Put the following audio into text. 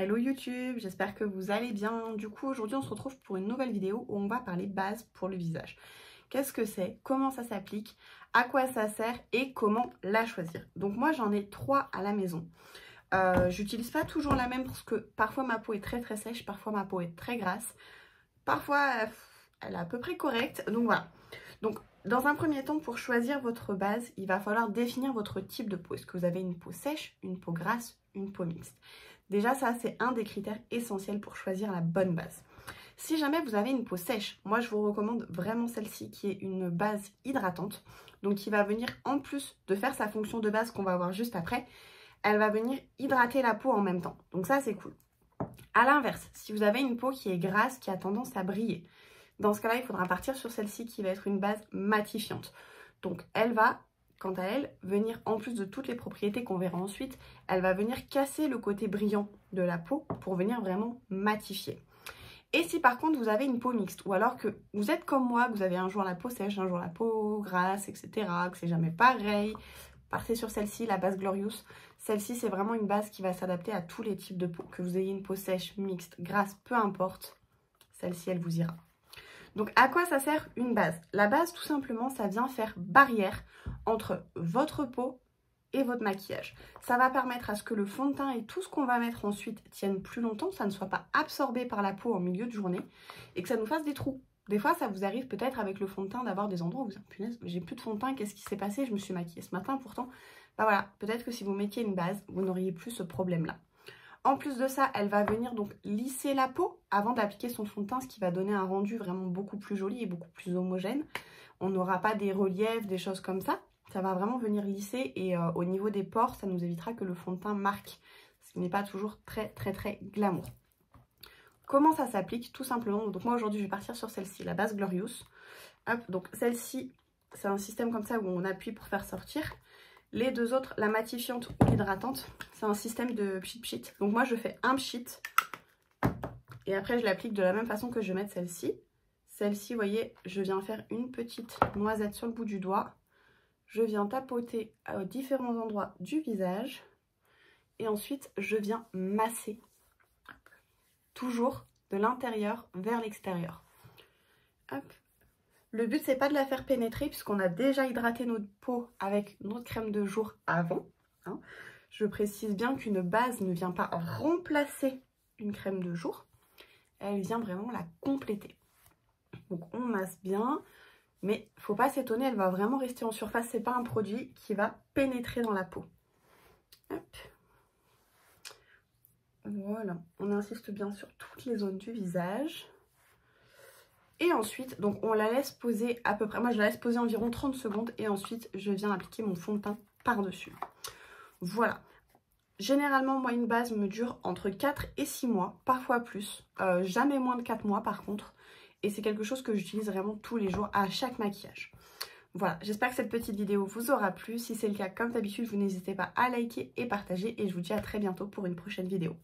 Hello YouTube, j'espère que vous allez bien. Du coup, aujourd'hui, on se retrouve pour une nouvelle vidéo où on va parler base pour le visage. Qu'est-ce que c'est? Comment ça s'applique? À quoi ça sert? Et comment la choisir? Donc moi, j'en ai 3 à la maison. J'utilise pas toujours la même parce que parfois ma peau est très sèche, parfois ma peau est très grasse, parfois elle est à peu près correcte. Donc voilà. Donc dans un premier temps, pour choisir votre base, il va falloir définir votre type de peau. Est-ce que vous avez une peau sèche, une peau grasse, une peau mixte? Déjà, ça, c'est un des critères essentiels pour choisir la bonne base. Si jamais vous avez une peau sèche, moi, je vous recommande vraiment celle-ci qui est une base hydratante. Donc, qui va venir, en plus de faire sa fonction de base qu'on va voir juste après, elle va venir hydrater la peau en même temps. Donc ça, c'est cool. A l'inverse, si vous avez une peau qui est grasse, qui a tendance à briller, dans ce cas-là, il faudra partir sur celle-ci qui va être une base matifiante. Donc, elle va, quant à elle, venir, en plus de toutes les propriétés qu'on verra ensuite, elle va venir casser le côté brillant de la peau pour venir vraiment matifier. Et si par contre vous avez une peau mixte, ou alors que vous êtes comme moi, que vous avez un jour la peau sèche, un jour la peau grasse, etc., que c'est jamais pareil, partez sur celle-ci, la base Glorious. Celle-ci, c'est vraiment une base qui va s'adapter à tous les types de peau. Que vous ayez une peau sèche, mixte, grasse, peu importe, celle-ci, elle vous ira. Donc, à quoi ça sert une base? La base, tout simplement, ça vient faire barrière entre votre peau et votre maquillage. Ça va permettre à ce que le fond de teint et tout ce qu'on va mettre ensuite tienne plus longtemps, ça ne soit pas absorbé par la peau en milieu de journée et que ça nous fasse des trous. Des fois, ça vous arrive peut-être avec le fond de teint d'avoir des endroits où vous dites, punaise, j'ai plus de fond de teint, qu'est-ce qui s'est passé? Je me suis maquillée ce matin pourtant. Bah voilà, peut-être que si vous mettiez une base, vous n'auriez plus ce problème-là. En plus de ça, elle va venir donc lisser la peau avant d'appliquer son fond de teint, ce qui va donner un rendu vraiment beaucoup plus joli et beaucoup plus homogène. On n'aura pas des reliefs, des choses comme ça. Ça va vraiment venir lisser et au niveau des pores, ça nous évitera que le fond de teint marque, ce qui n'est pas toujours très glamour. Comment ça s'applique? Tout simplement, donc moi aujourd'hui je vais partir sur celle-ci, la base Glorious. Hop, donc celle-ci, c'est un système comme ça où on appuie pour faire sortir. Les deux autres, la matifiante ou l'hydratante, c'est un système de pchit. Donc moi je fais un pchit et après je l'applique de la même façon que je vais mettre celle-ci. Celle-ci, vous voyez, je viens faire une petite noisette sur le bout du doigt. Je viens tapoter à différents endroits du visage. Et ensuite, je viens masser. Toujours de l'intérieur vers l'extérieur. Hop. Le but, c'est pas de la faire pénétrer puisqu'on a déjà hydraté notre peau avec notre crème de jour avant. Hein. Je précise bien qu'une base ne vient pas remplacer une crème de jour. Elle vient vraiment la compléter. Donc on masse bien, mais faut pas s'étonner, elle va vraiment rester en surface. C'est pas un produit qui va pénétrer dans la peau. Hop. Voilà, on insiste bien sur toutes les zones du visage. Et ensuite, donc on la laisse poser à peu près, moi je la laisse poser environ 30 secondes et ensuite je viens appliquer mon fond de teint par-dessus. Voilà. Généralement, moi une base me dure entre 4 et 6 mois, parfois plus, jamais moins de 4 mois par contre. Et c'est quelque chose que j'utilise vraiment tous les jours à chaque maquillage. Voilà, j'espère que cette petite vidéo vous aura plu. Si c'est le cas, comme d'habitude, vous n'hésitez pas à liker et partager. Et je vous dis à très bientôt pour une prochaine vidéo.